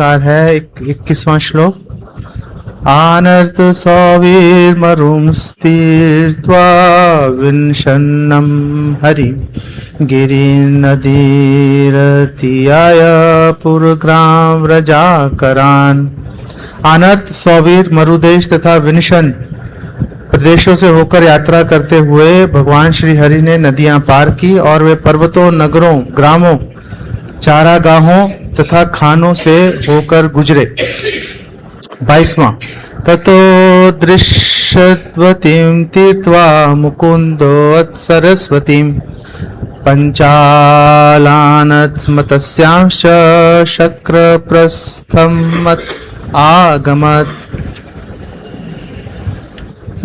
Car है 21वां श्लोक। आनर्त सौवीर्मरुंस्तीर्त्वा विंशन्नं हरि गिरि नदीरतीयाय पुरग्राम व्रजाकरान। अनर्थ सौवीर मरुदेश तथा विंशन प्रदेशों से होकर यात्रा करते हुए भगवान श्री हरि ने नदियां पार की और वे पर्वतों, नगरों, ग्रामों, चारागाहों तथा खानों से होकर गुजरे। 22वां। ततो दृश्यवतीं तीर्त्वा मुकुंदो सरस्वतीं पंचालानथ मतस्यांश शक्र प्रस्थम मत आगमत।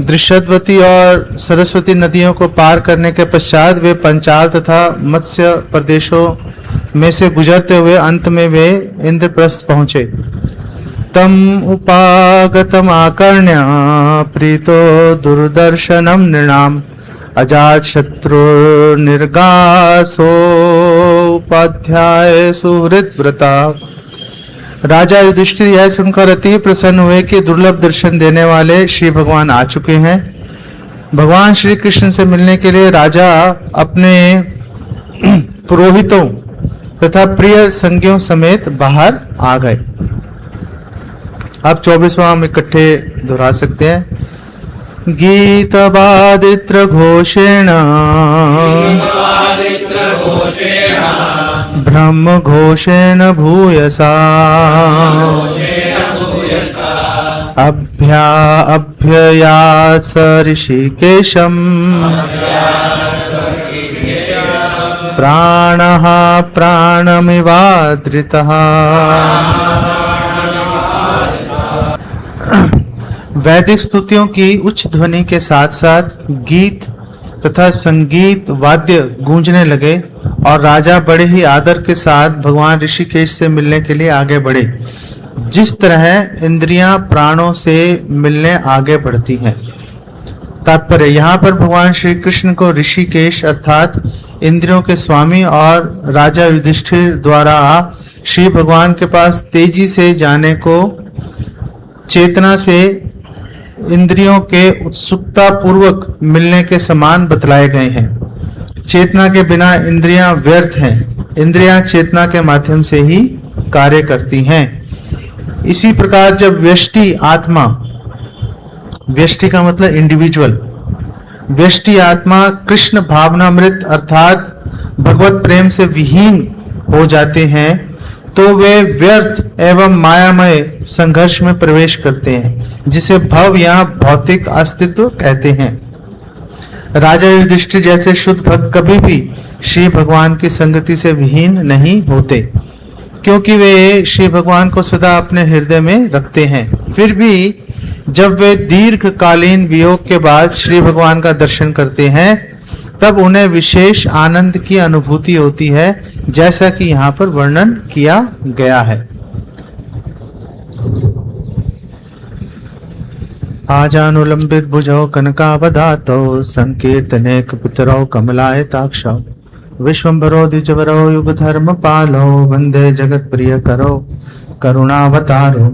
दृश्यवती और सरस्वती नदियों को पार करने के पश्चात वे पंचाल तथा मत्स्य प्रदेशों में से गुजरते हुए अंत में वे इंद्रप्रस्थ पहुंचे। तम उपागतम आकर्ण्य प्रीतो दुर्दर्शनम नृणाम अजात शत्रु निर्गासोपाध्याय सुहृद व्रता। राजा युधिष्ठिर यह सुनकर अति प्रसन्न हुए कि दुर्लभ दर्शन देने वाले श्री भगवान आ चुके हैं। भगवान श्री कृष्ण से मिलने के लिए राजा अपने पुरोहितों तथा प्रिय संगियों समेत बाहर आ गए। अब 24वां हम इकट्ठे दोहरा सकते हैं। गीतवादित्र घोषेण ब्रह्म घोषेण भूयसा अभ्ययास ऋषिकेशम प्राणः प्राणमिवाद्रितः। वैदिक स्तुतियों की उच्च ध्वनि के साथ साथ गीत तथा संगीत वाद्य गूंजने लगे और राजा बड़े ही आदर के साथ भगवान ऋषिकेश से मिलने के लिए आगे बढ़े, जिस तरह इंद्रियां प्राणों से मिलने आगे बढ़ती हैं। तात्पर्य, यहाँ पर भगवान श्री कृष्ण को ऋषिकेश अर्थात इंद्रियों के स्वामी और राजा युधिष्ठिर द्वारा श्री भगवान के पास तेजी से जाने को चेतना से इंद्रियों के उत्सुकता पूर्वक मिलने के समान बतलाए गए हैं। चेतना के बिना इंद्रियां व्यर्थ हैं। इंद्रियां चेतना के माध्यम से ही कार्य करती हैं। इसी प्रकार जब व्यष्टि आत्मा, व्यष्टि का मतलब इंडिविजुअल, व्यष्टि आत्मा कृष्ण भावनामृत अर्थात भगवत प्रेम से विहीन हो जाते हैं तो वे व्यर्थ एवं मायामय संघर्ष में प्रवेश करते हैं, जिसे भव या भौतिक अस्तित्व कहते हैं। राजा युधिष्ठिर जैसे शुद्ध भक्त कभी भी श्री भगवान की संगति से विहीन नहीं होते, क्योंकि वे श्री भगवान को सदा अपने हृदय में रखते हैं। फिर भी जब वे दीर्घकालीन वियोग के बाद श्री भगवान का दर्शन करते हैं तब उन्हें विशेष आनंद की अनुभूति होती है, जैसा कि यहाँ पर वर्णन किया गया है। आजानुलंबित भुजौ कनकावदातौ संकीर्तने कपितरौ कमलायताक्षौ विश्वम्भरो द्विजवरो युगधर्म पालो वंदे जगत प्रिय करो करुणावतारो।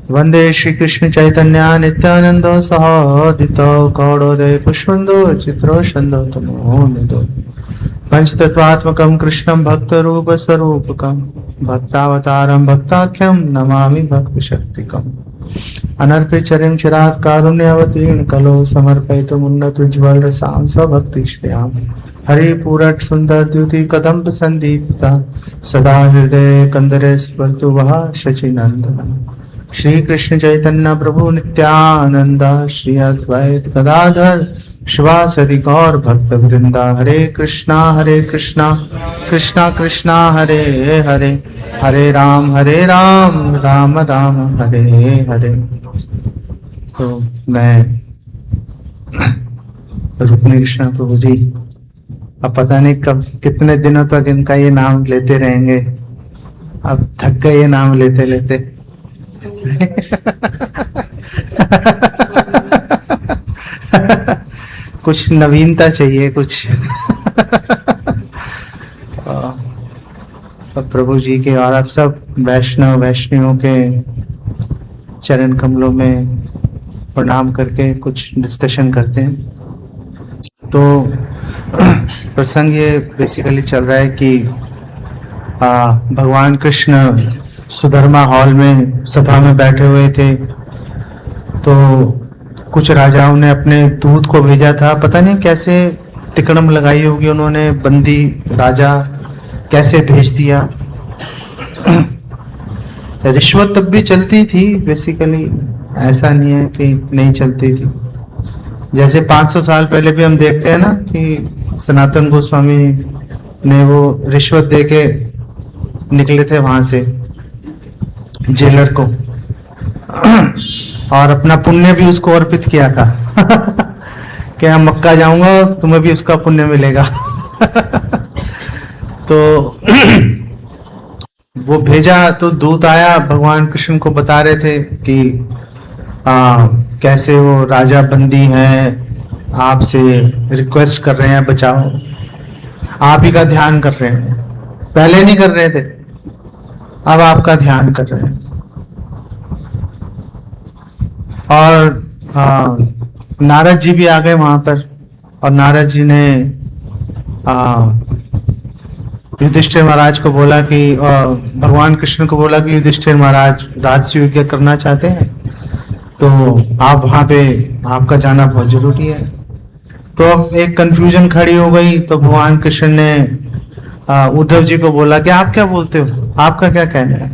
वंदे श्री कृष्ण चैतन्य नित्यानंदो सहोदितो गौड़ोदय पुष्पन्दो चित्रो छन्दो तमो निधो पंचतत्वात्मकं कृष्णं भक्तरूप स्वरूपकं भक्तावतारं भक्ताख्यं नमामि भक्तशक्तिकम्। अनर्पितचरिं चिरात् कारुण्यवतीर्ण कलो समर्पयितुमुन्नतोज्ज्वल रसां स्वभक्ति श्रियाम्। हरि पूरट सुंदर द्युति कदम्ब संदीप्ता सदा हृदय कंदरे स्फुरतु वः शचीनंदन। श्री कृष्ण चैतन्य प्रभु नित्यानंद श्री अद्वैत गदाधर शिवासदि गौर भक्त वृंदा। हरे कृष्णा कृष्णा कृष्णा हरे हरे, हरे राम राम राम हरे हरे। तो मैं रुक्मिणी कृष्ण प्रभु जी अब पता नहीं कब कितने दिनों तक इनका ये नाम लेते रहेंगे। अब थक गए ये नाम लेते लेते। कुछ नवीनता चाहिए कुछ। अब प्रभु जी के और आप सब वैष्णवियों के चरण कमलों में प्रणाम करके कुछ डिस्कशन करते हैं। तो प्रसंग ये बेसिकली चल रहा है कि भगवान कृष्ण सुधर्मा हॉल में सभा में बैठे हुए थे, तो कुछ राजाओं ने अपने दूत को भेजा था। पता नहीं कैसे तिकड़म लगाई होगी उन्होंने, बंदी राजा कैसे भेज दिया। रिश्वत तब भी चलती थी बेसिकली, ऐसा नहीं है कि नहीं चलती थी। जैसे 500 साल पहले भी हम देखते हैं ना कि सनातन गोस्वामी ने वो रिश्वत देके निकले थे वहां से जेलर को, और अपना पुण्य भी उसको अर्पित किया था कि मैं मक्का जाऊंगा तुम्हें भी उसका पुण्य मिलेगा। तो वो भेजा, तो दूत आया, भगवान कृष्ण को बता रहे थे कि कैसे वो राजा बंदी हैं, आपसे रिक्वेस्ट कर रहे हैं बचाओ, आप ही का ध्यान कर रहे हैं, पहले नहीं कर रहे थे, अब आपका ध्यान कर रहे हैं। और नारद जी भी आ गए वहां पर, और नारद जी ने युधिष्ठिर महाराज को बोला कि भगवान कृष्ण को बोला कि युधिष्ठिर महाराज राजसूय यज्ञ करना चाहते हैं, तो आप वहां पे आपका जाना बहुत जरूरी है। तो अब एक कंफ्यूजन खड़ी हो गई, तो भगवान कृष्ण ने उद्धव जी को बोला कि आप क्या बोलते हो, आपका क्या कहना है।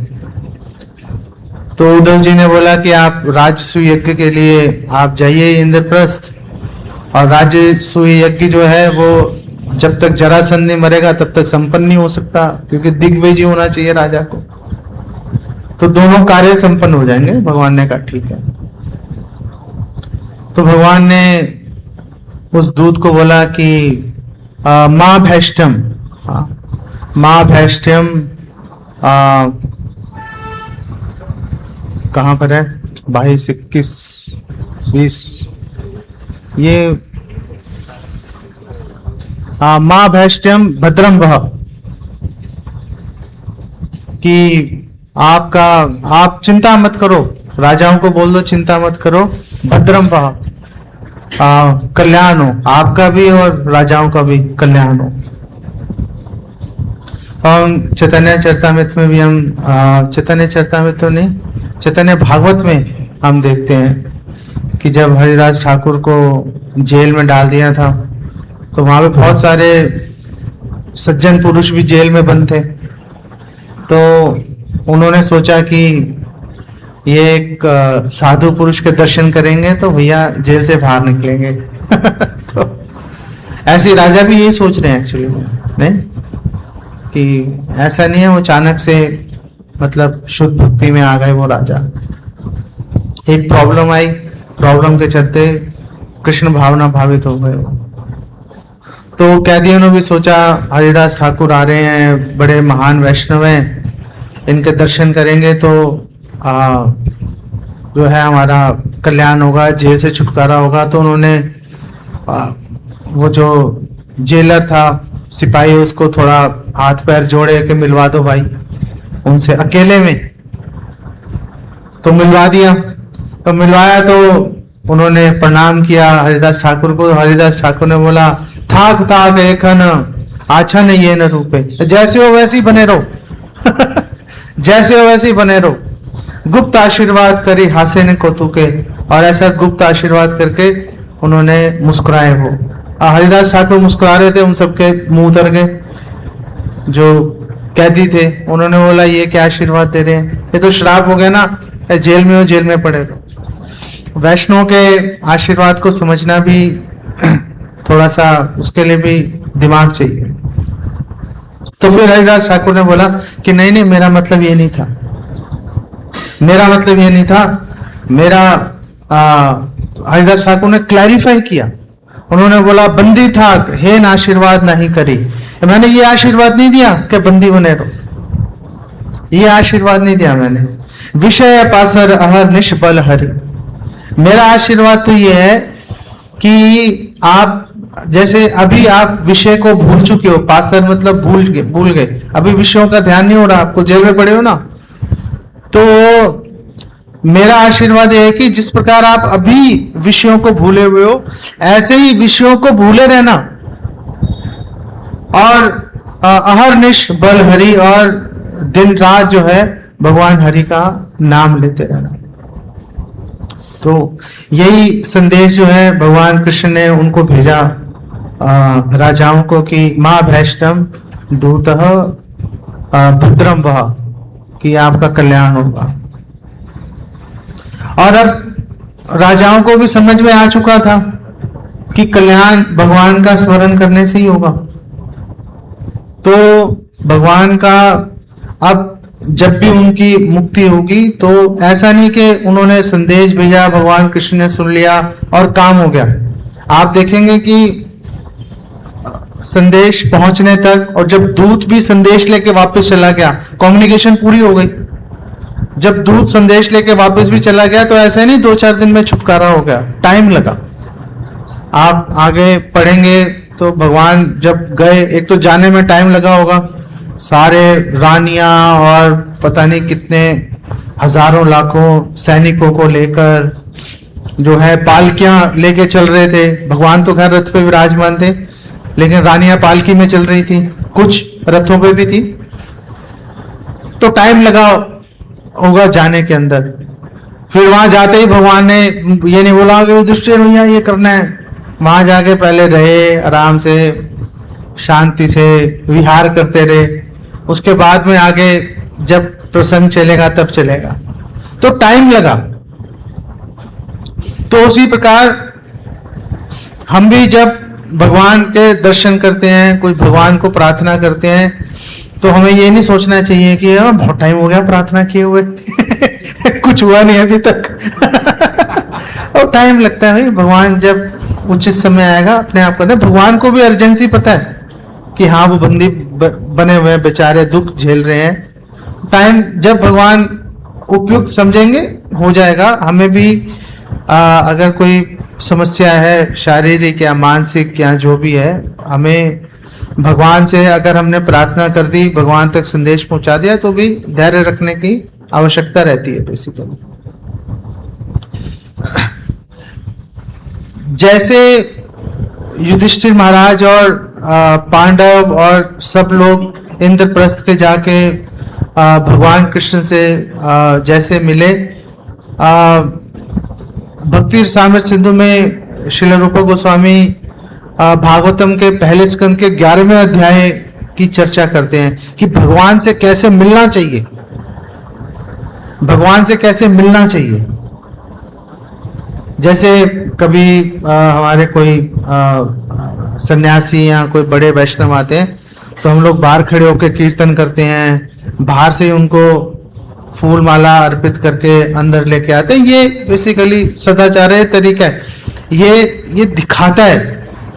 तो उद्धव जी ने बोला कि आप राजसूय यज्ञ के लिए आप जाइए इंद्रप्रस्थ, और राजसूय यज्ञ जो है वो जब तक जरासंध नहीं मरेगा तब तक संपन्न नहीं हो सकता, क्योंकि दिग्विजय होना चाहिए राजा को। तो दोनों कार्य संपन्न हो जाएंगे। भगवान ने कहा ठीक है। तो भगवान ने उस दूत को बोला कि माँ भैष्टम, माँ भैष्टम कहाँ पर है, 22, 21, 20, ये माँ भैष्टम भद्रम वह, कि आप चिंता मत करो, राजाओं को बोल दो चिंता मत करो, भद्रम वह, कल्याण हो, आपका भी और राजाओं का भी कल्याण हो। और चैतन्य चरितामृत में भी हम चैतन्य चरितामृत तो नहीं, चैतन्य भागवत में हम देखते हैं कि जब हरिदास ठाकुर को जेल में डाल दिया था, तो वहां पे बहुत सारे सज्जन पुरुष भी जेल में बंद थे। तो उन्होंने सोचा कि ये एक साधु पुरुष के दर्शन करेंगे तो भैया जेल से बाहर निकलेंगे। तो ऐसे राजा भी यही सोच रहे हैं एक्चुअली में, नहीं कि ऐसा नहीं है वो अचानक से मतलब शुद्ध भक्ति में आ गए वो राजा। एक प्रॉब्लम आई, प्रॉब्लम के चलते कृष्ण भावना भावित हो गए। तो कैदियों ने भी सोचा हरिदास ठाकुर आ रहे हैं, बड़े महान वैष्णव हैं, इनके दर्शन करेंगे तो जो है हमारा कल्याण होगा, जेल से छुटकारा होगा। तो उन्होंने वो जो जेलर था, सिपाही, उसको थोड़ा हाथ पैर जोड़े के मिलवा दो भाई उनसे अकेले में। तो मिलवा दिया, तो मिलवाया तो उन्होंने प्रणाम किया हरिदास ठाकुर को। हरिदास ठाकुर ने बोला थाक थाक एकन आछन ये न रूपे, जैसे हो वैसे ही बने रहो। जैसे हो वैसे ही बने रहो। गुप्त आशीर्वाद करी हासे ने कौतुके, और ऐसा गुप्त आशीर्वाद करके उन्होंने मुस्कुराए। वो हरिदास ठाकुर मुस्कुरा रहे थे, उन सबके मुंह उतर गए जो कैदी थे। उन्होंने बोला ये क्या आशीर्वाद दे रहे हैं, ये तो श्राप हो गया ना, जेल में हो जेल में पड़े रहो। वैष्णव के आशीर्वाद को समझना भी थोड़ा सा, उसके लिए भी दिमाग चाहिए। तो फिर हरिदास ठाकुर ने बोला कि नहीं नहीं, मेरा मतलब ये नहीं था, मेरा मतलब ये नहीं था, मेरा हरिदास ठाकुर ने क्लैरिफाई किया। उन्होंने बोला बंदी था हेन आशीर्वाद नहीं करी, मैंने ये आशीर्वाद नहीं दिया कि बंदी बने रहो, ये आशीर्वाद नहीं दिया मैंने। विषय पासर अहर निष्बल हरि, मेरा आशीर्वाद तो ये है कि आप जैसे अभी आप विषय को भूल चुके हो, पासर मतलब भूल गए, अभी विषयों का ध्यान नहीं हो रहा आपको, जेल में पड़े हो ना। तो मेरा आशीर्वाद यह है कि जिस प्रकार आप अभी विषयों को भूले हुए हो, ऐसे ही विषयों को भूले रहना और अहरनिश बल हरि, और दिन रात जो है भगवान हरि का नाम लेते रहना। तो यही संदेश जो है भगवान कृष्ण ने उनको भेजा राजाओं को कि मां भैष्टम दूतः भद्रम वह, कि आपका कल्याण होगा। और अब राजाओं को भी समझ में आ चुका था कि कल्याण भगवान का स्मरण करने से ही होगा। तो भगवान का अब जब भी उनकी मुक्ति होगी तो ऐसा नहीं कि उन्होंने संदेश भेजा, भगवान कृष्ण ने सुन लिया और काम हो गया। आप देखेंगे कि संदेश पहुंचने तक, और जब दूत भी संदेश लेके वापस चला गया, कम्युनिकेशन पूरी हो गई। जब दूत संदेश लेके वापस भी चला गया तो ऐसा नहीं 2-4 दिन में छुटकारा हो गया, टाइम लगा। आप आगे पढ़ेंगे तो भगवान जब गए, एक तो जाने में टाइम लगा होगा, सारे रानियां और पता नहीं कितने हजारों लाखों सैनिकों को लेकर जो है पालकियां लेके चल रहे थे। भगवान तो खैर रथ पे विराजमान थे, लेकिन रानियां पालकी में चल रही थी, कुछ रथों पे भी थी। तो टाइम लगा होगा जाने के अंदर। फिर वहां जाते ही भगवान ने ये नहीं बोला कि युधिष्ठिर भैया ये करना है, वहां जाके पहले रहे, आराम से शांति से विहार करते रहे, उसके बाद में आगे जब प्रसंग चलेगा तब चलेगा। तो टाइम लगा। तो उसी प्रकार हम भी जब भगवान के दर्शन करते हैं, कोई भगवान को प्रार्थना करते हैं, तो हमें ये नहीं सोचना चाहिए कि बहुत टाइम हो गया प्रार्थना किए हुए कुछ हुआ नहीं अभी तक और टाइम लगता है भाई। भगवान जब उचित समय आएगा अपने आप करते। भगवान को भी अर्जेंसी पता है कि हाँ वो बंदी बने हुए हैं, बेचारे दुख झेल रहे हैं। टाइम जब भगवान उपयुक्त समझेंगे हो जाएगा। हमें भी अगर कोई समस्या है शारीरिक या मानसिक या जो भी है, हमें भगवान से अगर हमने प्रार्थना कर दी, भगवान तक संदेश पहुंचा दिया, तो भी धैर्य रखने की आवश्यकता रहती है बेसिकली। जैसे युधिष्ठिर महाराज और पांडव और सब लोग इंद्रप्रस्थ के जाके भगवान कृष्ण से जैसे मिले, भक्ति रसामृत सिंधु में श्रील रूप गोस्वामी भागवतम के पहले स्कंद के 11वें अध्याय की चर्चा करते हैं कि भगवान से कैसे मिलना चाहिए, भगवान से कैसे मिलना चाहिए। जैसे कभी हमारे कोई सन्यासी या कोई बड़े वैष्णव आते हैं तो हम लोग बाहर खड़े होकर कीर्तन करते हैं, बाहर से उनको फूल माला अर्पित करके अंदर लेके आते हैं। ये बेसिकली सदाचार तरीका है। ये दिखाता है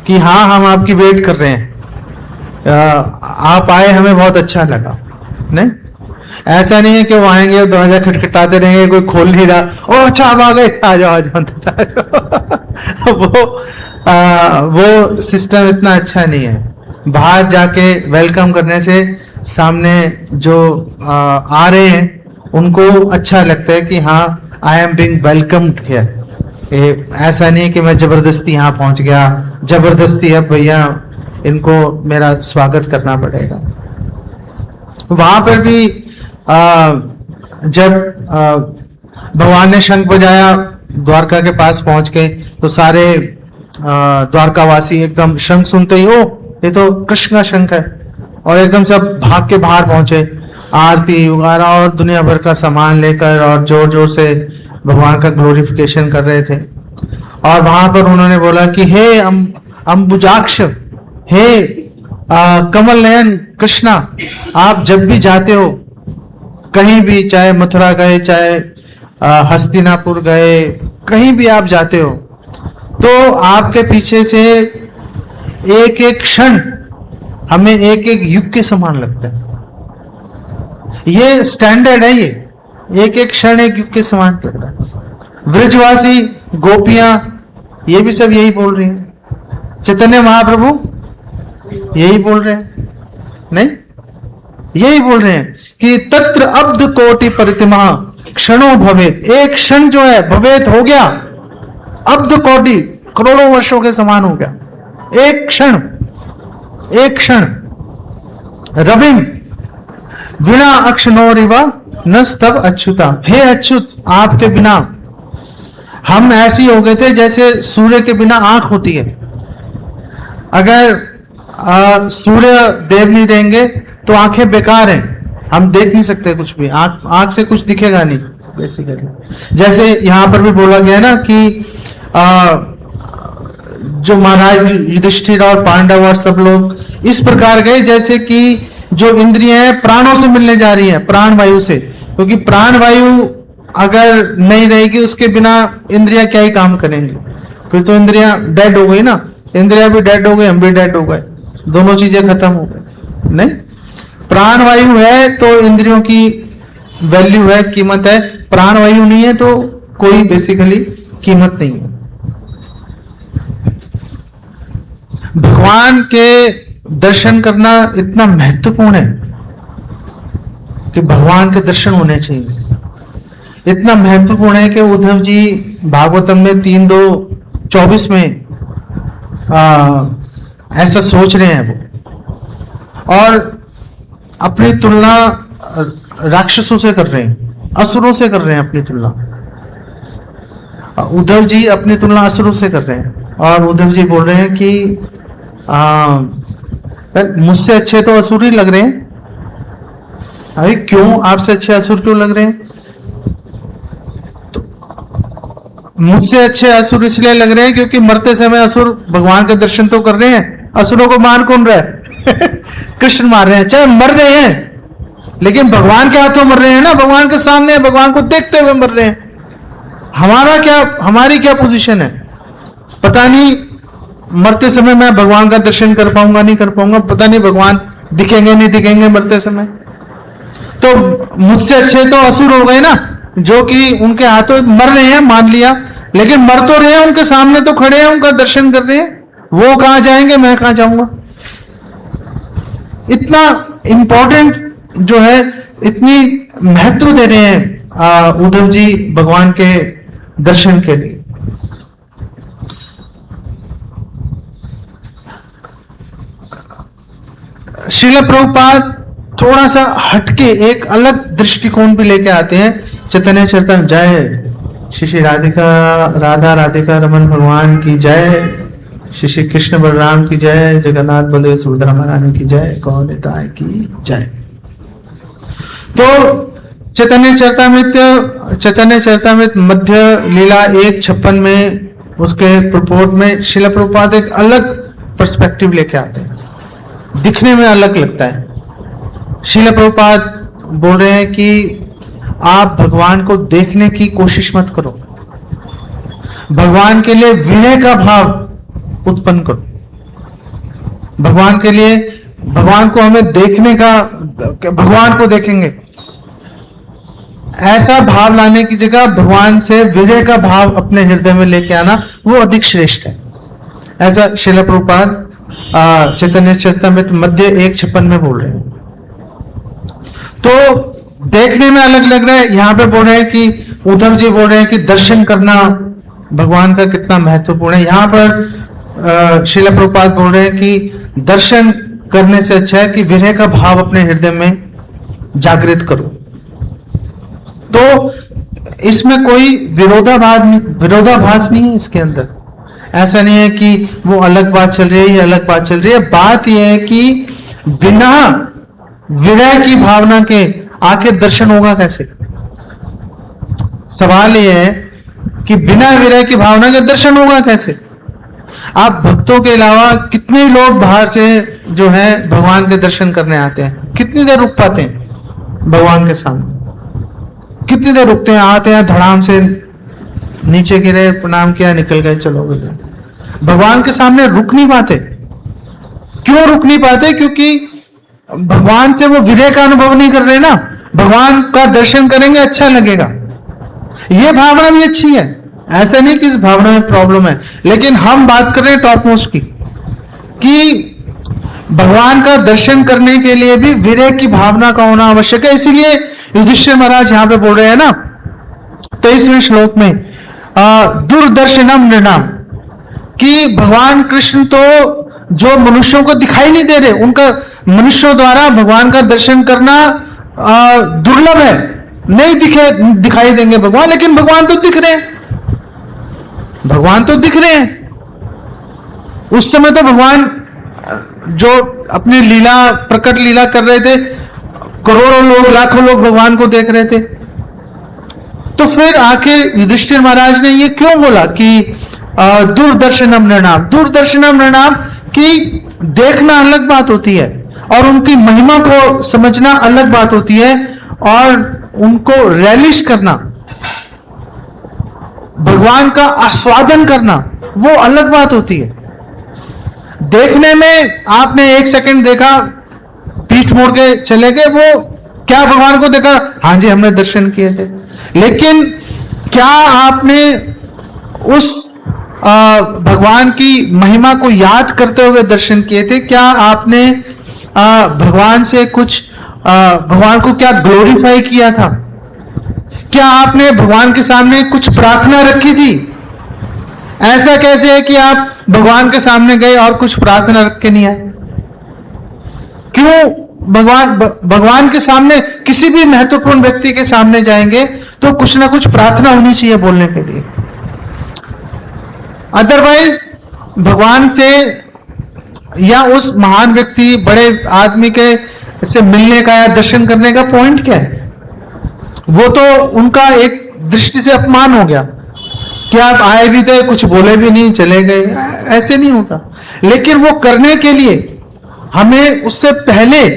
कि हाँ हम आपकी वेट कर रहे हैं, आप आए, हमें बहुत अच्छा लगा। नहीं, ऐसा नहीं है कि वो आएंगे और दरवाजा खटखटाते रहेंगे, कोई खोल नहीं रहा, ओ अच्छा आप आ गए, आ जाओ आ जाओ वो सिस्टम इतना अच्छा नहीं है। बाहर जाके वेलकम करने से सामने जो आ रहे हैं उनको अच्छा लगता है कि हाँ I am being welcomed here. ऐसा नहीं कि मैं जबरदस्ती यहाँ पहुंच गया, जबरदस्ती अब भैया इनको मेरा स्वागत करना पड़ेगा। वहां पर भी जब भगवान ने शंख बजाया, द्वारका के पास पहुंच गए, तो सारे द्वारकावासी एकदम शंख सुनते ही, ओ ये तो कृष्ण का शंख है, और एकदम सब भाग के बाहर पहुंचे, आरती वगैरह और दुनिया भर का सामान लेकर और जोर जोर से भगवान का ग्लोरिफिकेशन कर रहे थे। और वहां पर उन्होंने बोला कि हे अंबुजाक्ष, हे कमल नयन कृष्णा, आप जब भी जाते हो कहीं भी, चाहे मथुरा गए, चाहे हस्तिनापुर गए, कहीं भी आप जाते हो, तो आपके पीछे से एक एक क्षण हमें एक एक युग के समान लगता है। ये स्टैंडर्ड है, ये एक एक क्षण एक युग के समान लग रहा है। ब्रजवासी गोपियां ये भी सब यही बोल रही हैं। चैतन्य महाप्रभु यही बोल रहे हैं, नहीं, यही बोल रहे हैं कि तत्र अब्ध कोटि परितिमा क्षणों भवेत, एक क्षण जो है भवेत हो गया, अब्ध कोटि करोड़ों वर्षों के समान हो गया, एक क्षण, एक क्षण। रविम बिना अक्षणोरिवा न स्तव अच्युता, हे अच्युत आपके बिना हम ऐसे ही हो गए थे जैसे सूर्य के बिना आंख होती है। अगर सूर्य देव नहीं देंगे तो आंखें बेकार हैं, हम देख नहीं सकते कुछ भी, आंख से कुछ दिखेगा नहीं बेसिकली। जैसे यहां पर भी बोला गया ना कि जो महाराज युधिष्ठिर और पांडव और सब लोग इस प्रकार गए जैसे कि जो इंद्रियां हैं प्राणों से मिलने जा रही हैं, प्राण वायु से, क्योंकि प्राण वायु अगर नहीं रहेगी उसके बिना इंद्रियां क्या ही काम करेंगी, फिर तो इंद्रियां डेड हो गई ना, इंद्रियां भी डेड हो गई, हम भी डेड हो गए, दोनों चीजें खत्म हो गई। नहीं, प्राण वायु है तो इंद्रियों की वैल्यू है, कीमत है, प्राण वायु नहीं है तो कोई बेसिकली कीमत नहीं है। भगवान के दर्शन करना इतना महत्वपूर्ण है कि भगवान के दर्शन होने चाहिए, इतना महत्वपूर्ण है कि उद्धव जी भागवतम में 3:2:24 में ऐसा सोच रहे हैं वो, और अपनी तुलना राक्षसों से कर रहे हैं, असुरों से कर रहे हैं अपनी तुलना। उद्धव जी अपनी तुलना असुरों से कर रहे हैं, और उद्धव जी बोल रहे हैं कि मुझसे अच्छे तो असुर ही लग रहे हैं। अरे क्यों आपसे अच्छे असुर क्यों लग रहे हैं? तो मुझसे अच्छे असुर इसलिए लग रहे हैं क्योंकि मरते समय असुर भगवान के दर्शन तो कर रहे हैं। असुरों को मार कौन रहा है? कृष्ण मार रहे हैं, चाहे मर रहे हैं लेकिन भगवान के हाथों मर रहे हैं ना, भगवान के सामने, भगवान को देखते हुए मर रहे हैं। हमारा क्या, हमारी क्या पोजीशन है पता नहीं, मरते समय मैं भगवान का दर्शन कर पाऊंगा नहीं कर पाऊंगा, पता नहीं भगवान दिखेंगे नहीं दिखेंगे मरते समय। तो मुझसे अच्छे तो असुर हो गए ना, जो कि उनके हाथों मर रहे हैं मान लिया, लेकिन मर तो रहे हैं, उनके सामने तो खड़े हैं, उनका दर्शन कर रहे हैं। वो कहां जाएंगे, मैं कहां जाऊंगा? इतना इंपॉर्टेंट जो है, इतनी महत्व दे रहे हैं उद्धव जी भगवान के दर्शन के लिए। श्रील प्रभुपाद थोड़ा सा हटके एक अलग दृष्टिकोण भी लेके आते हैं। चैतन्य चरितम जय, श्री श्री राधा राधिका रमन भगवान की जय, श्री श्री कृष्ण बलराम की जय, जगन्नाथ बलदेव सुभद्रा महारानी की जय, गौ निताय की जय। तो चैतन्य चरितमृत मध्य लीला 1:56 में उसके प्रपोर्ट में श्रील प्रभुपाद एक अलग पर्सपेक्टिव लेके आते हैं, दिखने में अलग लगता है। श्रील प्रभुपाद बोल रहे हैं कि आप भगवान को देखने की कोशिश मत करो, भगवान के लिए विनय का भाव उत्पन्न करो। भगवान के लिए, भगवान को हमें देखने का, भगवान को देखेंगे ऐसा भाव लाने की जगह भगवान से विनय का भाव अपने हृदय में लेके आना वो अधिक श्रेष्ठ है। ऐसा श्रील प्रभुपाद चैतन्य चरितमृत मध्य 1:56 में बोल रहे हैं। तो देखने में अलग लग रहा है, यहां पे बोल रहे हैं कि उद्धव जी बोल रहे हैं कि दर्शन करना भगवान का कितना महत्वपूर्ण है। यहां पर श्रील प्रभुपाद बोल रहे हैं कि दर्शन करने से अच्छा है कि विरह का भाव अपने हृदय में जागृत करो। तो इसमें कोई विरोधाभास नहीं है इसके अंदर। ऐसा नहीं है कि वो अलग बात चल रही है, ये अलग बात चल रही है। बात यह है कि बिना विरह की भावना के आखिर दर्शन होगा कैसे? सवाल यह है कि बिना विरह की भावना के दर्शन होगा कैसे? आप भक्तों के अलावा कितने लोग बाहर से जो है भगवान के दर्शन करने आते हैं, कितनी देर रुक पाते हैं भगवान के सामने? कितनी देर रुकते हैं? आते हैं, धड़ाम से नीचे गिरे, प्रणाम किया, निकल गए, चलो गए। भगवान के सामने रुक नहीं पाते। क्यों रुक नहीं पाते? क्योंकि भगवान से वो विरह का अनुभव नहीं कर रहे ना। भगवान का दर्शन करेंगे, अच्छा लगेगा, ये भावना भी अच्छी है, ऐसा नहीं कि इस भावना में प्रॉब्लम है, लेकिन हम बात कर रहे हैं टॉप मोस्ट की। कि भगवान का दर्शन करने के लिए भी विरह की भावना का होना आवश्यक है। इसीलिए युधिष्ठिर महाराज यहां पे बोल रहे हैं ना 23वें श्लोक में दूरदर्शनम नृणाम, कि भगवान कृष्ण तो जो मनुष्यों को दिखाई नहीं दे रहे, उनका मनुष्यों द्वारा भगवान का दर्शन करना दुर्लभ है, नहीं दिखाई देंगे भगवान, लेकिन भगवान तो दिख रहे हैं, भगवान तो दिख रहे हैं। उस समय तो भगवान जो अपनी लीला प्रकट लीला कर रहे थे, करोड़ों लोग लाखों लोग भगवान को देख रहे थे। तो फिर आखिर युधिष्ठिर महाराज ने ये क्यों बोला कि दूरदर्शनम नृणाम, दूरदर्शनम नृणाम, कि देखना अलग बात होती है और उनकी महिमा को समझना अलग बात होती है, और उनको रैलिश करना, भगवान का आस्वादन करना, वो अलग बात होती है। देखने में आपने एक सेकंड देखा, पीठ मोड़ के चले गए, वो क्या भगवान को देखा, हाँ जी हमने दर्शन किए थे, लेकिन क्या आपने उस भगवान की महिमा को याद करते हुए दर्शन किए थे? क्या आपने भगवान से कुछ भगवान को क्या ग्लोरीफाई किया था? क्या आपने भगवान के सामने कुछ प्रार्थना रखी थी? ऐसा कैसे है कि आप भगवान के सामने गए और कुछ प्रार्थना रख के नहीं आए? क्यों? भगवान के सामने, किसी भी महत्वपूर्ण व्यक्ति के सामने जाएंगे तो कुछ ना कुछ प्रार्थना होनी चाहिए बोलने के लिए। अदरवाइज भगवान से या उस महान व्यक्ति, बड़े आदमी के से मिलने का या दर्शन करने का पॉइंट क्या है? वो तो उनका एक दृष्टि से अपमान हो गया कि आप आए भी थे, कुछ बोले भी नहीं, चले गए। ऐसे नहीं होता। लेकिन वो करने के लिए हमें उससे पहले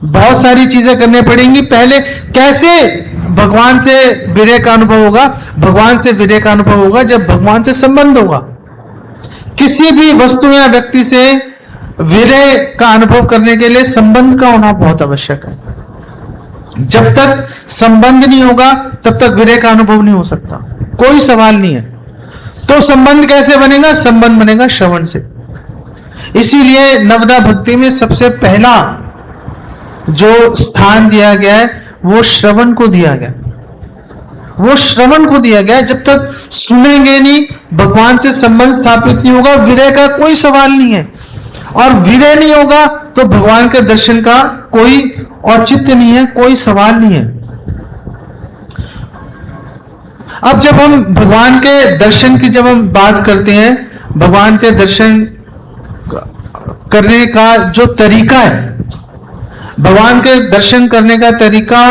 बहुत सारी चीजें करनी पड़ेंगी। पहले कैसे भगवान से विरह का अनुभव होगा? भगवान से विरह का अनुभव होगा जब भगवान से संबंध होगा। किसी भी वस्तु या व्यक्ति से विरह का अनुभव करने के लिए संबंध का होना बहुत आवश्यक है। जब तक संबंध नहीं होगा तब तक विरह का अनुभव नहीं हो सकता, कोई सवाल नहीं है। तो संबंध कैसे बनेगा? संबंध बनेगा श्रवण से। इसीलिए नवदा भक्ति में सबसे पहला जो स्थान दिया गया है वो श्रवण को दिया गया, वो श्रवण को दिया गया। जब तक सुनेंगे नहीं, भगवान से संबंध स्थापित नहीं होगा, विरह का कोई सवाल नहीं है। और विरह नहीं होगा तो भगवान के दर्शन का कोई औचित्य नहीं है, कोई सवाल नहीं है। अब जब हम भगवान के दर्शन की जब हम बात करते हैं, भगवान के दर्शन करने का जो तरीका है, भगवान के दर्शन करने का तरीका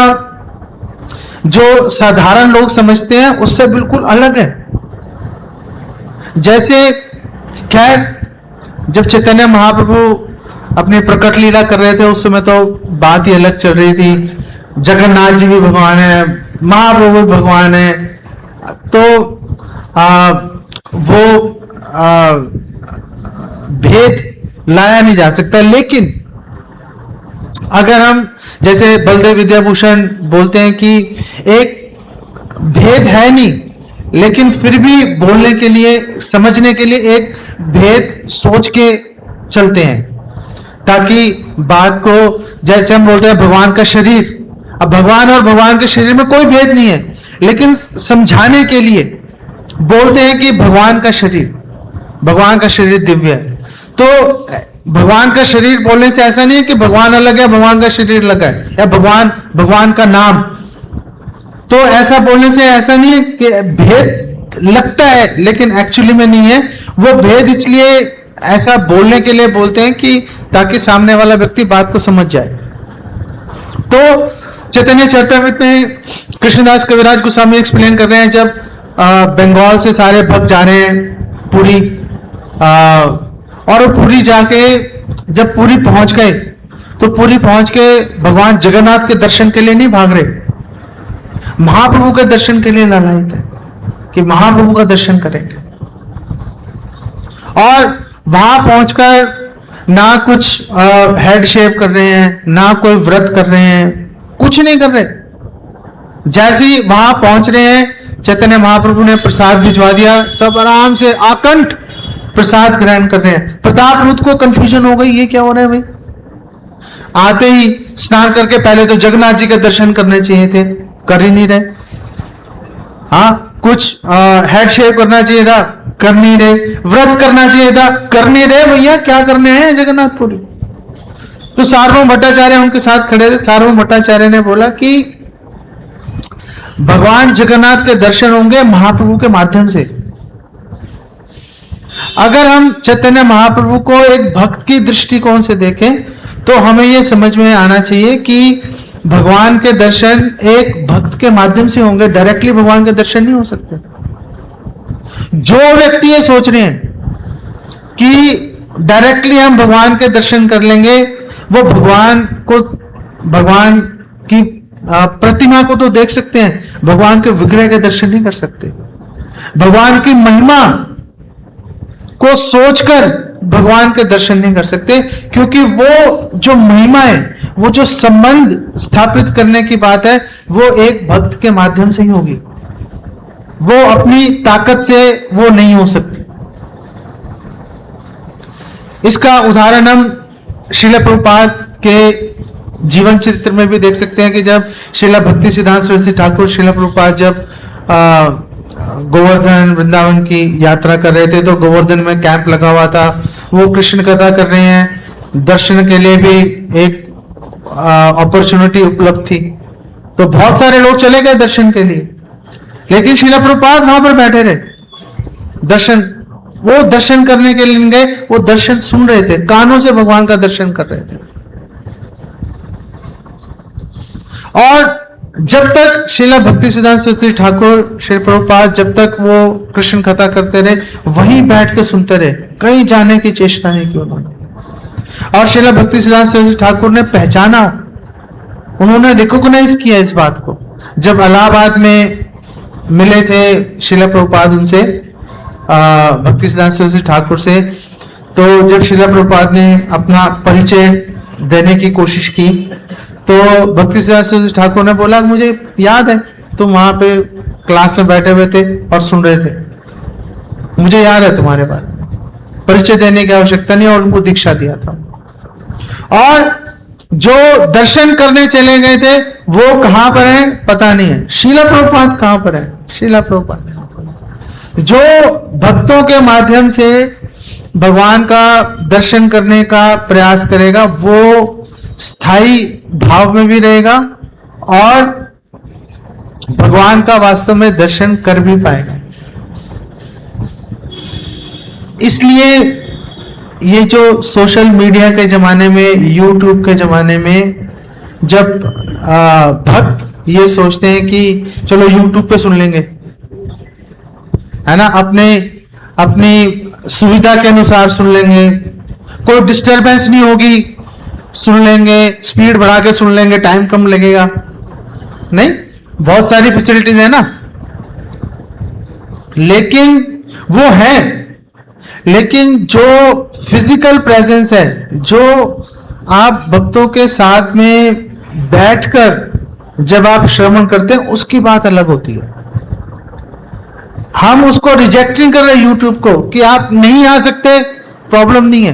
जो साधारण लोग समझते हैं उससे बिल्कुल अलग है। जैसे खैर जब चैतन्य महाप्रभु अपनी प्रकट लीला कर रहे थे उस समय तो बात ही अलग चल रही थी। जगन्नाथ जी भी भगवान है, महाप्रभु भी भगवान है, तो वो भेद लाया नहीं जा सकता। लेकिन अगर हम जैसे बलदेव विद्याभूषण बोलते हैं कि एक भेद है नहीं, लेकिन फिर भी बोलने के लिए, समझने के लिए एक भेद सोच के चलते हैं, ताकि बात को, जैसे हम बोलते हैं भगवान का शरीर, अब भगवान और भगवान के शरीर में कोई भेद नहीं है, लेकिन समझाने के लिए बोलते हैं कि भगवान का शरीर दिव्य है। तो भगवान का शरीर बोलने से ऐसा नहीं है कि भगवान अलग है, भगवान का शरीर अलग है, या भगवान का नाम। तो ऐसा बोलने से ऐसा नहीं है कि भेद लगता है लेकिन एक्चुअली में नहीं है। वो भेद इसलिए ऐसा बोलने के लिए बोलते हैं कि ताकि सामने वाला व्यक्ति बात को समझ जाए। तो चैतन्य चरितामृत में कृष्णदास कविराज गोस्वामी एक्सप्लेन कर रहे हैं, जब बंगाल से सारे भक्त जा रहे हैं पुरी, और पुरी जाके जब पुरी पहुंच गए तो पुरी पहुंच के भगवान जगन्नाथ के दर्शन के लिए नहीं भाग रहे, महाप्रभु के दर्शन के लिए लालायित है कि महाप्रभु का दर्शन करेंगे। और वहां पहुंचकर ना कुछ हेड शेव कर रहे हैं, ना कोई व्रत कर रहे हैं, कुछ नहीं कर रहे। जैसे ही वहां पहुंच रहे हैं, चैतन्य महाप्रभु ने प्रसाद भिजवा दिया, सब आराम से आकंठ प्रसाद ग्रहण कर रहे हैं। प्रताप रुद्र को कंफ्यूजन हो गई, ये क्या हो रहा है भाई। आते ही स्नान करके पहले तो जगन्नाथ जी के दर्शन करने चाहिए थे, कर ही नहीं रहे। हाँ, कुछ हेड शेव करना चाहिए था, कर नहीं रहे। व्रत करना चाहिए था, कर नहीं रहे। भैया क्या करने हैं जगन्नाथपुरी। तो सार्वभौम भट्टाचार्य उनके साथ खड़े थे। सार्वभौम भट्टाचार्य ने बोला कि भगवान जगन्नाथ के दर्शन होंगे महाप्रभु के माध्यम से। अगर हम चैतन्य महाप्रभु को एक भक्त की दृष्टिकोण से देखें तो हमें यह समझ में आना चाहिए कि भगवान के दर्शन एक भक्त के माध्यम से होंगे, डायरेक्टली भगवान के दर्शन नहीं हो सकते। जो व्यक्ति ये सोच रहे हैं कि डायरेक्टली हम भगवान के दर्शन कर लेंगे, वो भगवान की प्रतिमा को तो देख सकते हैं, भगवान के विग्रह के दर्शन नहीं कर सकते। भगवान की महिमा को सोचकर भगवान के दर्शन नहीं कर सकते, क्योंकि वो जो महिमा है, वो जो संबंध स्थापित करने की बात है, वो एक भक्त के माध्यम से ही होगी। वो अपनी ताकत से वो नहीं हो सकती। इसका उदाहरण हम श्रील प्रभुपाद के जीवन चरित्र में भी देख सकते हैं कि जब श्रील भक्ति सिद्धांत सरस्वती ठाकुर श्रील प्रभुपाद जब गोवर्धन वृंदावन की यात्रा कर रहे थे, तो गोवर्धन में कैंप लगा हुआ था। वो कृष्ण कथा कर रहे हैं, दर्शन के लिए भी एक अपॉर्चुनिटी उपलब्ध थी, तो बहुत सारे लोग चले गए दर्शन के लिए, लेकिन श्रील प्रभुपाद वहां पर बैठे रहे। वो दर्शन करने के लिए गए, वो दर्शन सुन रहे थे, कानों से भगवान का दर्शन कर रहे थे। और जब तक श्रील भक्ति सिद्धांत सरस्वती ठाकुर श्री प्रभुपाद जब तक वो कृष्ण कथा करते रहे, वहीं बैठ के सुनते रहे, कहीं जाने की चेष्टा नहीं की उन्होंने। और श्रील भक्ति सिद्धांत सरस्वती ठाकुर ने पहचाना, उन्होंने रिकॉग्नाइज किया इस बात को। जब इलाहाबाद में मिले थे श्रील प्रभुपाद उनसे, भक्ति सिद्धांत सरस्वती ठाकुर से, तो जब श्रील प्रभुपाद ने अपना परिचय देने की कोशिश की, तो भक्ति सिद्धांत सरस्वती ठाकुर ने बोला, मुझे याद है तुम वहां पे क्लास में बैठे हुए थे और सुन रहे थे, मुझे याद है तुम्हारे बारे में, परिचय देने की आवश्यकता नहीं। और उनको दीक्षा दिया था। और जो दर्शन करने चले गए थे वो कहां पर है पता नहीं है। श्रील प्रभुपाद कहां पर है? श्रील प्रभुपाद जो भक्तों के माध्यम से भगवान का दर्शन करने का प्रयास करेगा, वो स्थायी भाव में भी रहेगा और भगवान का वास्तव में दर्शन कर भी पाएगा। इसलिए ये जो सोशल मीडिया के जमाने में, यूट्यूब के जमाने में, जब भक्त ये सोचते हैं कि चलो यूट्यूब पे सुन लेंगे, है ना, अपनी सुविधा के अनुसार सुन लेंगे, कोई डिस्टरबेंस नहीं होगी, सुन लेंगे, स्पीड बढ़ा के सुन लेंगे, टाइम कम लगेगा। नहीं, बहुत सारी फैसिलिटीज है ना, लेकिन वो है, लेकिन जो फिजिकल प्रेजेंस है, जो आप भक्तों के साथ में बैठकर जब आप श्रवण करते हैं, उसकी बात अलग होती है। हम उसको रिजेक्ट नहीं कर रहे यूट्यूब को कि आप नहीं आ सकते, प्रॉब्लम नहीं है।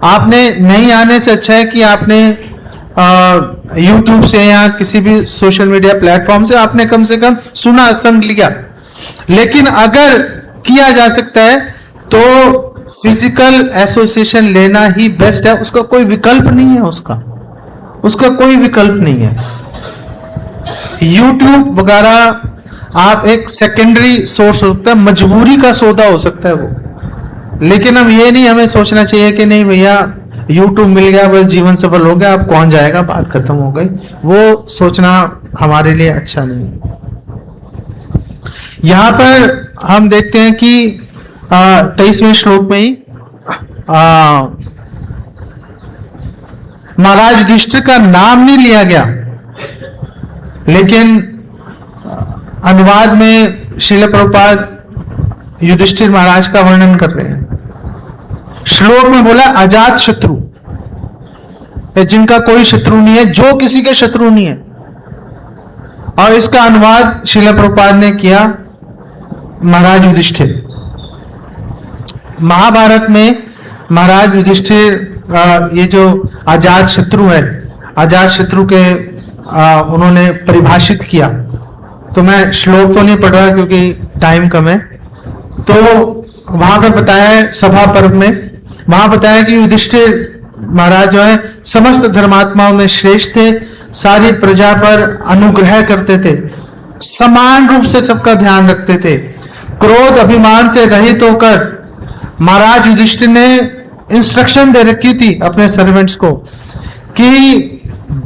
आपने नहीं आने से अच्छा है कि आपने यूट्यूब से या किसी भी सोशल मीडिया प्लेटफॉर्म से आपने कम से कम सुना, संग लिया। लेकिन अगर किया जा सकता है तो फिजिकल एसोसिएशन लेना ही बेस्ट है। उसका कोई विकल्प नहीं है, उसका कोई विकल्प नहीं है। यूट्यूब वगैरह आप एक सेकेंडरी सोर्स हो सकता है, मजबूरी का सौदा हो सकता है वो, लेकिन हम ये नहीं, हमें सोचना चाहिए कि नहीं भैया यूट्यूब मिल गया बस जीवन सफल हो गया, अब कौन जाएगा, बात खत्म हो गई। वो सोचना हमारे लिए अच्छा नहीं है। यहां पर हम देखते हैं कि 23वें श्लोक में ही महाराज युधिष्ठिर का नाम नहीं लिया गया, लेकिन अनुवाद में श्रील प्रभुपाद युधिष्ठिर महाराज का वर्णन कर रहे हैं। श्लोक में बोला अजात शत्रु, जिनका कोई शत्रु नहीं है, जो किसी के शत्रु नहीं है। और इसका अनुवाद श्रील प्रभुपाद ने किया महाराज युधिष्ठिर। महाभारत में महाराज युधिष्ठिर ये जो अजात शत्रु है, अजात शत्रु के उन्होंने परिभाषित किया। तो मैं श्लोक तो नहीं पढ़ रहा क्योंकि टाइम कम है। तो वहां पर बताया है, सभा पर्व में वहां बताया कि युधिष्ठिर महाराज जो है समस्त धर्मात्माओं में श्रेष्ठ थे, सारी प्रजा पर अनुग्रह करते थे, समान रूप से सबका ध्यान रखते थे, क्रोध अभिमान से रहित होकर महाराज युधिष्ठिर ने इंस्ट्रक्शन दे रखी थी अपने सर्वेंट्स को कि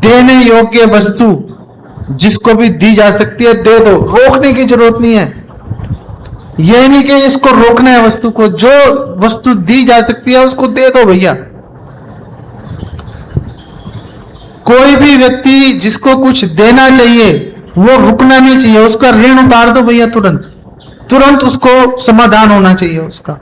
देने योग्य वस्तु जिसको भी दी जा सकती है दे दो, रोकने की जरूरत नहीं है। यह नहीं कि इसको रोकना है वस्तु को, जो वस्तु दी जा सकती है उसको दे दो भैया। कोई भी व्यक्ति जिसको कुछ देना चाहिए वो रुकना नहीं चाहिए, उसका ऋण उतार दो भैया, तुरंत तुरंत उसको समाधान होना चाहिए उसका।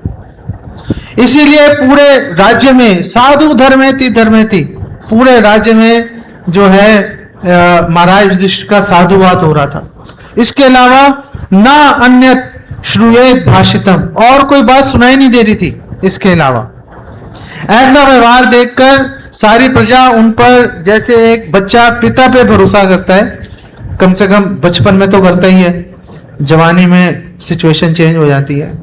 इसीलिए पूरे राज्य में साधु धर्मेति पूरे राज्य में जो है महाराज युधिष्ठिर का साधुवाद हो रहा था। इसके अलावा ना अन्य श्रूयेत भाषितम, और कोई बात सुनाई नहीं दे रही थी। इसके अलावा ऐसा व्यवहार देखकर सारी प्रजा उन पर, जैसे एक बच्चा पिता पे भरोसा करता है, कम से कम बचपन में तो करता ही है, जवानी में सिचुएशन चेंज हो जाती है,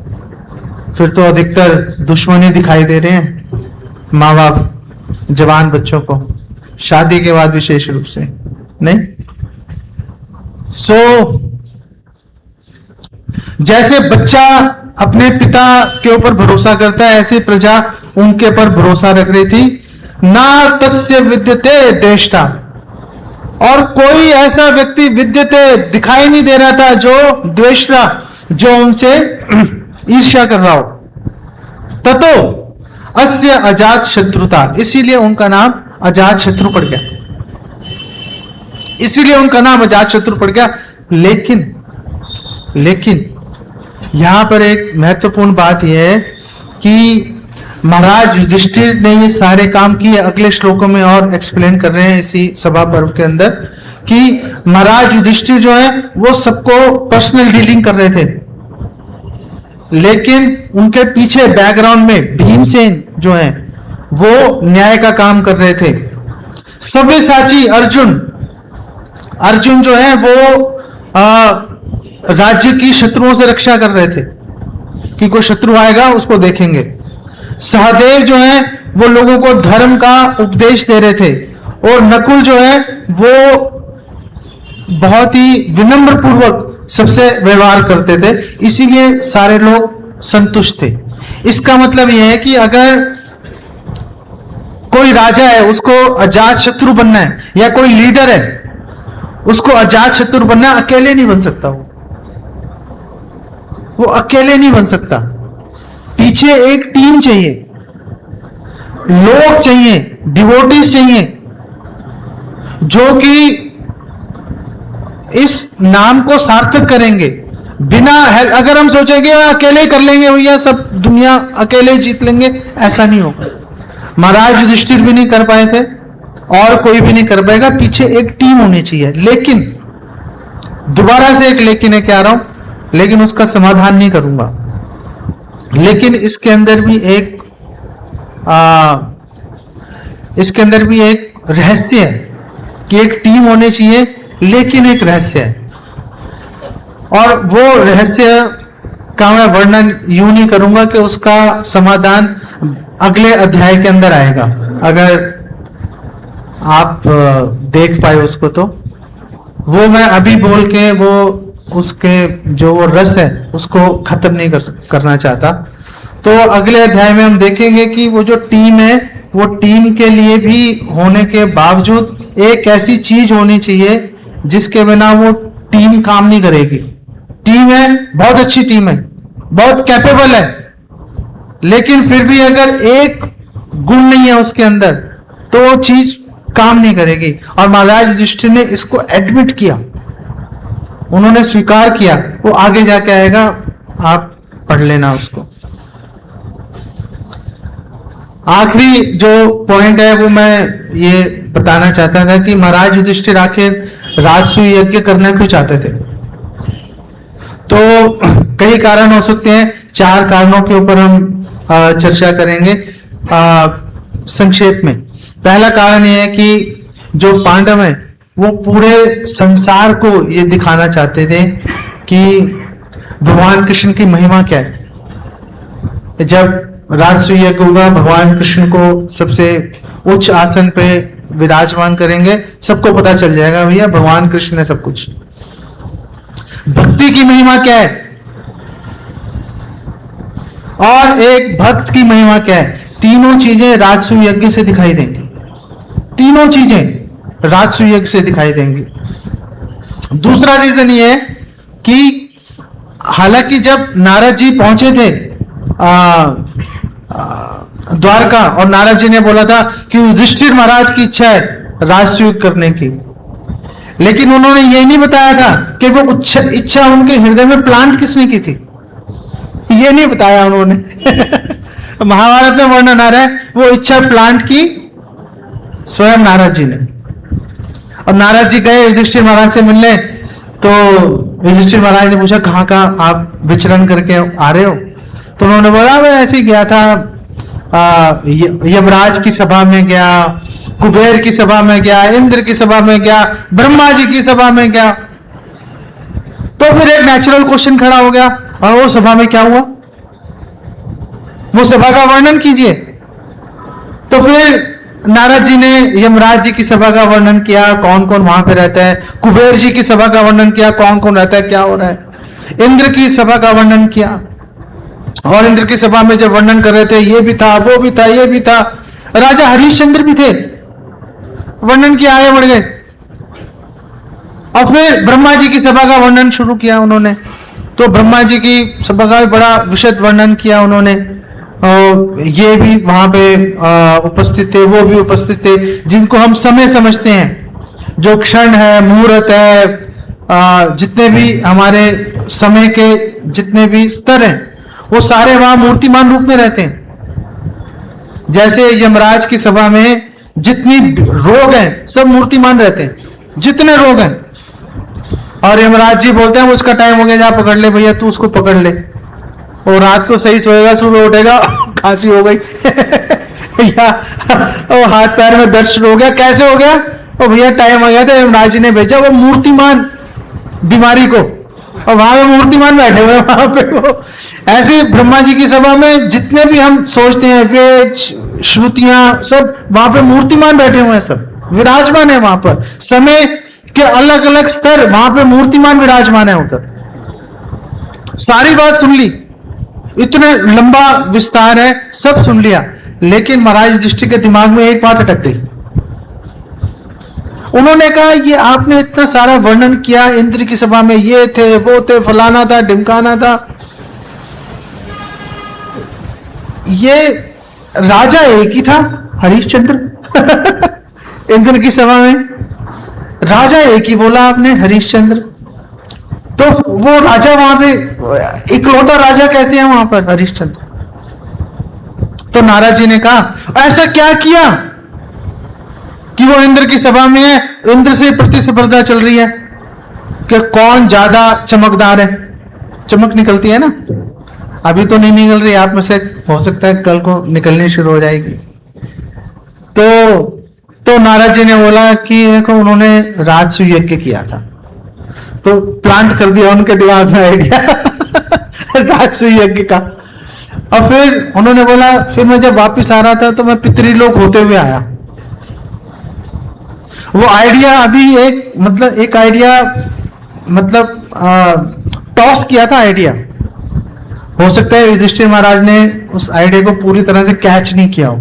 फिर तो अधिकतर दुश्मनी दिखाई दे रहे हैं माँ बाप जवान बच्चों को, शादी के बाद विशेष रूप से नहीं। जैसे बच्चा अपने पिता के ऊपर भरोसा करता है, ऐसे प्रजा उनके पर भरोसा रख रही थी। ना तस्य विद्यते देष्टा, और कोई ऐसा व्यक्ति विद्यते दिखाई नहीं दे रहा था जो द्वेष्टा, जो उनसे ईर्ष्या कर रहा हो। ततो अस्य अजात शत्रुता, इसीलिए उनका नाम अजात शत्रु पड़ गया, इसीलिए उनका नाम अजात शत्रु पड़ गया। लेकिन यहां पर एक महत्वपूर्ण बात यह है कि महाराज युधिष्ठिर ने ये सारे काम किए। अगले श्लोकों में और एक्सप्लेन कर रहे हैं इसी सभा पर्व के अंदर कि महाराज युधिष्ठिर जो है वो सबको पर्सनल डीलिंग कर रहे थे, लेकिन उनके पीछे बैकग्राउंड में भीमसेन जो है वो न्याय का काम कर रहे थे। सव्यसाची अर्जुन जो है वो राज्य की शत्रुओं से रक्षा कर रहे थे कि कोई शत्रु आएगा उसको देखेंगे। सहदेव जो है वो लोगों को धर्म का उपदेश दे रहे थे, और नकुल जो है वो बहुत ही विनम्र पूर्वक सबसे व्यवहार करते थे, इसीलिए सारे लोग संतुष्ट थे। इसका मतलब यह है कि अगर कोई राजा है उसको अजात शत्रु बनना है, या कोई लीडर है उसको अजात शत्रु बनना है, अकेले नहीं बन सकता, वो अकेले नहीं बन सकता। पीछे एक टीम चाहिए, लोग चाहिए, डिवोटीज चाहिए, जो कि इस नाम को सार्थक करेंगे। बिना अगर हम सोचेंगे अकेले कर लेंगे भैया, सब दुनिया अकेले जीत लेंगे, ऐसा नहीं होगा। महाराज युधिष्ठिर भी नहीं कर पाए थे और कोई भी नहीं कर पाएगा, पीछे एक टीम होनी चाहिए। लेकिन दोबारा से एक लेकिन है, क्या रहा हूं, लेकिन उसका समाधान नहीं करूंगा। लेकिन इसके अंदर भी एक रहस्य है कि एक टीम होनी चाहिए, लेकिन एक रहस्य है, और वो रहस्य का मैं वर्णन यूं नहीं करूंगा कि उसका समाधान अगले अध्याय के अंदर आएगा। अगर आप देख पाए उसको तो वो मैं अभी बोल के वो उसके जो वो रस है उसको खत्म नहीं करना चाहता। तो अगले अध्याय में हम देखेंगे कि वो जो टीम है वो टीम के लिए भी होने के बावजूद एक ऐसी चीज होनी चाहिए जिसके बिना वो टीम काम नहीं करेगी। टीम है, बहुत अच्छी टीम है, बहुत कैपेबल है, लेकिन फिर भी अगर एक गुण नहीं है उसके अंदर तो वो चीज काम नहीं करेगी। और महाराज युधिष्ठिर ने इसको एडमिट किया, उन्होंने स्वीकार किया। वो आगे जाके आएगा, आप पढ़ लेना उसको। आखिरी जो पॉइंट है वो मैं ये बताना चाहता था कि महाराज युधिष्ठिर आखिर राजसूय यज्ञ करना क्यों चाहते थे। तो कई कारण हो सकते हैं, 4 कारणों के ऊपर हम चर्चा करेंगे संक्षेप में। पहला कारण यह है कि जो पांडव हैं वो पूरे संसार को ये दिखाना चाहते थे कि भगवान कृष्ण की महिमा क्या है। जब राजसूय यज्ञ होगा, भगवान कृष्ण को सबसे उच्च आसन पे विराजमान करेंगे, सबको पता चल जाएगा भैया भगवान कृष्ण है सब कुछ। भक्ति की महिमा क्या है और एक भक्त की महिमा क्या है, तीनों चीजें राजसूय यज्ञ से दिखाई देंगी। तीनों चीजें राजसूय यज्ञ से दिखाई देंगी। दूसरा रीजन ये है कि हालांकि जब नारद जी पहुंचे थे द्वारका और नारद जी ने बोला था कि युधिष्ठिर महाराज की इच्छा है राजसूय करने की, लेकिन उन्होंने ये नहीं बताया था कि वो इच्छा उनके हृदय में प्लांट किसने की थी, ये नहीं बताया उन्होंने। महाभारत में वर्णन आ रहा है वो इच्छा प्लांट की स्वयं नारद जी ने। और नारद जी गए युधिष्ठिर महाराज से मिलने, तो युधिष्ठिर महाराज ने पूछा कहाँ कहाँ आप विचरण करके आ रहे हो, तो उन्होंने बोला मैं ऐसे ही गया था, यमराज की सभा में गया, कुबेर की सभा में गया, इंद्र की सभा में गया, ब्रह्मा जी की सभा में गया। तो फिर एक नेचुरल क्वेश्चन खड़ा हो गया, और वो सभा में क्या हुआ, वो सभा का वर्णन कीजिए। तो फिर नारद जी ने यमराज जी की सभा का वर्णन किया, कौन कौन वहां पे रहता है, कुबेर जी की सभा का वर्णन किया, कौन कौन रहता है, क्या हो रहा है, इंद्र की सभा का वर्णन किया। और इंद्र की सभा में जब वर्णन कर रहे थे ये भी था, वो भी था, ये भी था, राजा हरिश्चंद्र भी थे, वर्णन किया, आगे बढ़ गए। और फिर ब्रह्मा जी की सभा का वर्णन शुरू किया उन्होंने, तो ब्रह्मा जी की सभा का भी बड़ा विशद वर्णन किया उन्होंने। ये भी वहां पे उपस्थित थे, वो भी उपस्थित थे, जिनको हम समय समझते हैं, जो क्षण है, मुहूर्त है, जितने भी हमारे समय के जितने भी स्तर हैं वो सारे वहां मूर्तिमान रूप में रहते हैं। जैसे यमराज की सभा में जितनी रोग हैं सब मूर्तिमान रहते हैं, जितने रोग हैं। और यमराज जी बोलते हैं उसका टाइम हो गया, जा पकड़ ले भैया, तू उसको पकड़ ले। और रात को सही सोएगा, सुबह उठेगा खांसी हो गई या और हाथ पैर में दर्द शुरू हो गया, कैसे हो गया, और भैया टाइम हो गया था, यमराज जी ने भेजा वो मूर्तिमान बीमारी को, और वहां पे मूर्तिमान बैठे हुए वहां पे वो। ऐसे ब्रह्मा जी की सभा में जितने भी हम सोचते हैं वेद श्रुतियां सब वहां पे मूर्तिमान बैठे हुए हैं, सब विराजमान है वहां पर। समय के अलग अलग स्तर वहां पे मूर्तिमान विराजमान है उधर। सारी बात सुन ली, इतने लंबा विस्तार है, सब सुन लिया, लेकिन महाराज युधिष्ठिर के दिमाग में एक बात अटक गई। उन्होंने कहा ये आपने इतना सारा वर्णन किया, इंद्र की सभा में ये थे, वो थे, फलाना था, ढिमकाना था, ये राजा एक ही था हरिश्चंद्र। इंद्र की सभा में राजा एक ही बोला आपने, हरिश्चंद्र। तो वो राजा वहां पे इकलौता राजा कैसे है वहां पर, हरिश्चंद्र। तो नारद जी ने कहा ऐसा क्या किया कि वो इंद्र की सभा में है, इंद्र से प्रतिस्पर्धा चल रही है कि कौन ज्यादा चमकदार है। चमक निकलती है ना, अभी तो नहीं निकल रही, आप में से हो सकता है कल को निकलनी शुरू हो जाएगी। तो नारद जी ने बोला कि देखो उन्होंने राजसूय यज्ञ किया था, तो प्लांट कर दिया उनके दिमाग में आइडिया राजसूय यज्ञ का। और फिर उन्होंने बोला फिर मैं जब वापस आ रहा था तो मैं पितृलोक होते हुए आया। वो आइडिया अभी एक आइडिया टॉस किया था आइडिया। हो सकता है युधिष्ठिर महाराज ने उस आइडिया को पूरी तरह से कैच नहीं किया हो।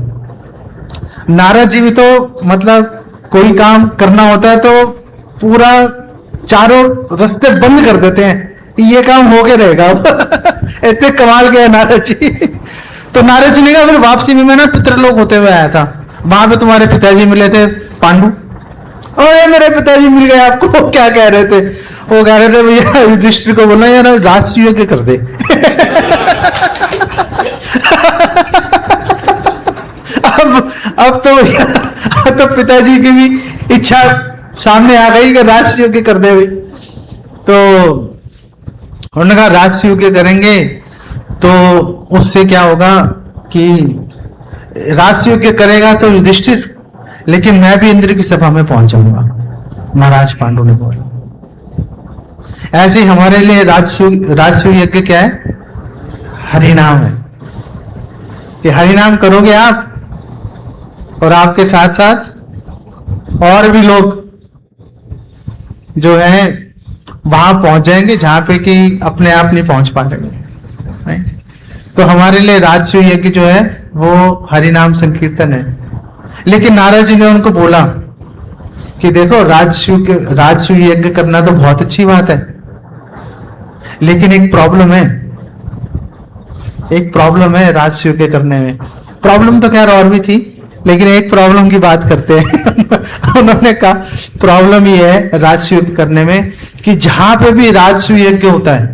नारद जी भी तो कोई काम करना होता है तो पूरा चारों रास्ते बंद कर देते हैं, ये काम हो के रहेगा इतने कमाल के नारद जी। तो नारद जी ने कहा फिर वापसी में मैं ना पितृलोक होते हुए आया था, वहां पे तुम्हारे पिताजी मिले थे पांडु। ओए मेरे पिताजी मिल गए आपको, क्या कह रहे थे? वो कह रहे थे भैया युधिष्ठिर को बोलना यार राजसूय यज्ञ कर दे अब तो पिताजी की भी इच्छा सामने आ गई कि राजसूय यज्ञ कर दे भाई। तो उन्होंने कहा राजसूय यज्ञ करेंगे तो उससे क्या होगा, कि राजसूय करेगा तो युधिष्ठिर, लेकिन मैं भी इंद्र की सभा में पहुंच जाऊंगा, महाराज पांडु ने बोला। ऐसे ही हमारे लिए राजसूय यज्ञ क्या है? हरिनाम है, कि हरिनाम करोगे आप और आपके साथ साथ और भी लोग जो है वहां पहुंच जाएंगे जहां पे कि अपने आप नहीं पहुंच पा रहे। तो हमारे लिए राजसूय यज्ञ जो है वो हरिनाम संकीर्तन है। लेकिन नारद जी ने उनको बोला कि देखो, राजसूय यज्ञ करना तो बहुत अच्छी बात है, लेकिन एक प्रॉब्लम है राजसूय यज्ञ करने में। प्रॉब्लम तो खैर और भी थी, लेकिन एक प्रॉब्लम की बात करते हैं। उन्होंने कहा प्रॉब्लम ये है राजसूय यज्ञ करने में कि जहां पे भी राजसूय यज्ञ होता है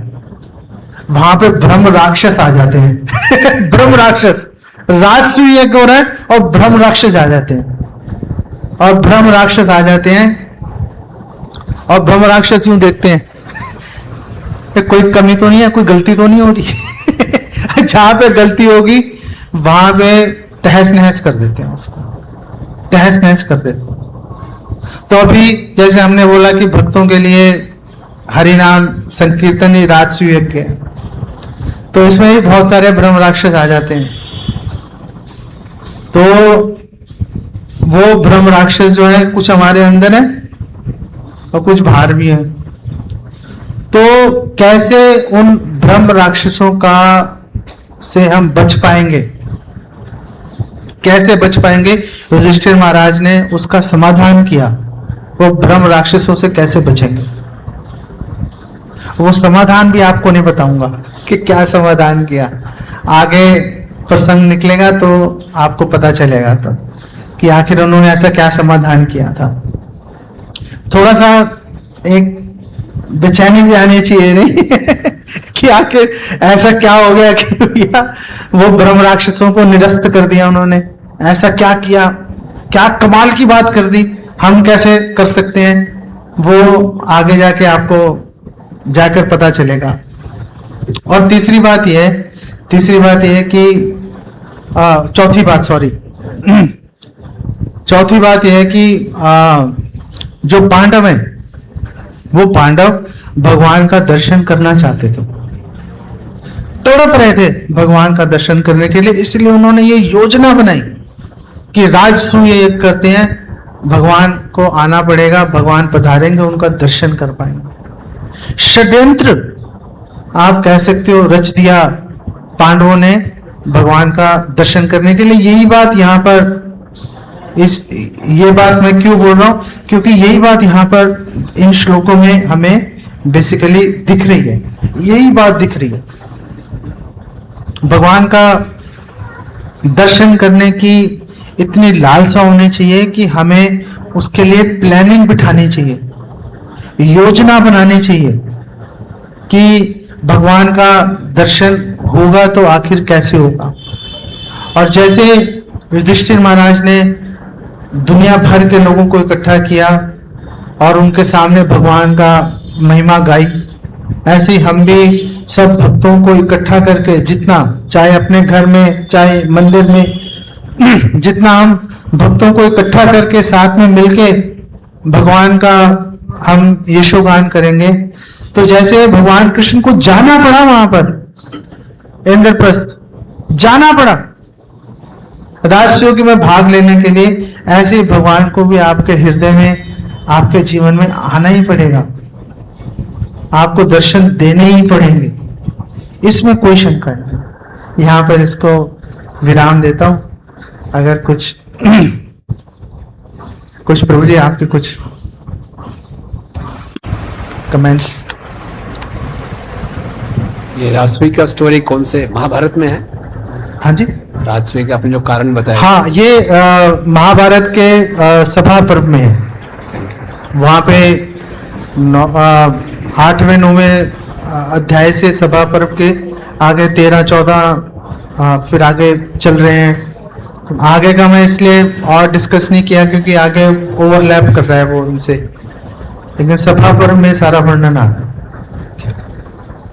वहां पे ब्रह्म राक्षस आ जाते हैं। ब्रह्म राक्षस, राजसूय यज्ञ हो रहा है और ब्रह्म राक्षस आ जाते हैं, और ब्रह्म राक्षस आ जाते हैं और ब्रह्म राक्षस यूं देखते हैं कोई कमी तो नहीं है, कोई गलती तो नहीं हो रही। जहां पे गलती होगी वहां पे तहस नहस कर देते हैं, उसको तहस नहस कर देते हैं। तो अभी जैसे हमने बोला कि भक्तों के लिए हरिनाम संकीर्तन ही राजसूय यज्ञ है, तो इसमें भी बहुत सारे ब्रह्म राक्षस आ जाते हैं। तो वो ब्रह्म राक्षस जो है कुछ हमारे अंदर है और कुछ बाहर भी है। तो कैसे उन ब्रह्म राक्षसों का से हम बच पाएंगे, कैसे बच पाएंगे? युधिष्ठिर महाराज ने उसका समाधान किया। वो ब्रह्म राक्षसों से कैसे बचेंगे, वो समाधान भी आपको नहीं बताऊंगा कि क्या समाधान किया। आगे प्रसंग निकलेगा तो आपको पता चलेगा तो कि आखिर उन्होंने ऐसा क्या समाधान किया था। थोड़ा सा एक बेचैनी भी आनी चाहिए नहीं कि आखिर ऐसा क्या हो गया कि भैया वो ब्रह्म राक्षसों को निरस्त कर दिया उन्होंने, ऐसा क्या किया, क्या कमाल की बात कर दी, हम कैसे कर सकते हैं? वो आगे जाके आपको जाकर पता चलेगा। और तीसरी बात यह है कि चौथी बात यह है कि जो पांडव हैं वो पांडव भगवान का दर्शन करना चाहते थे, तड़प रहे थे भगवान का दर्शन करने के लिए। इसलिए उन्होंने ये योजना बनाई कि राजसूय यज्ञ करते हैं, भगवान को आना पड़ेगा, भगवान पधारेंगे, उनका दर्शन कर पाएंगे। षड्यंत्र आप कह सकते हो रच दिया पांडवों ने भगवान का दर्शन करने के लिए। यही बात यहां पर ये बात मैं क्यों बोल रहा हूं, क्योंकि यही बात यहां पर इन श्लोकों में हमें बेसिकली दिख रही है, यही बात दिख रही है। भगवान का दर्शन करने की इतनी लालसा होनी चाहिए कि हमें उसके लिए प्लानिंग बिठानी चाहिए, योजना बनानी चाहिए कि भगवान का दर्शन होगा तो आखिर कैसे होगा। और जैसे युधिष्ठिर महाराज ने दुनिया भर के लोगों को इकट्ठा किया और उनके सामने भगवान का महिमा गाई, ऐसे ही हम भी सब भक्तों को इकट्ठा करके जितना, चाहे अपने घर में चाहे मंदिर में, जितना हम भक्तों को इकट्ठा करके साथ में मिलके भगवान का हम यशोगान करेंगे। तो जैसे भगवान कृष्ण को जाना पड़ा वहां पर इंद्रप्रस्थ, जाना पड़ा राजसूय में भाग लेने के लिए, ऐसे ही भगवान को भी आपके हृदय में, आपके जीवन में आना ही पड़ेगा, आपको दर्शन देने ही पड़ेंगे, इसमें कोई शंका नहीं। यहां पर इसको विराम देता हूं। अगर कुछ प्रभु जी आपके कुछ कमेंट्स। ये राजसूय का स्टोरी कौन से महाभारत में है? हाँ जी, राजसूय का आपने जो कारण बताया। हाँ, ये महाभारत के सभा पर्व में है। वहां पे 8वें 9वें अध्याय से सभा पर्व के आगे 13 14 फिर आगे चल रहे हैं। आगे का मैं इसलिए और डिस्कस नहीं किया क्योंकि आगे ओवरलैप कर रहा है वो उनसे, लेकिन सभा पर्व में सारा वर्णन आ रहा है।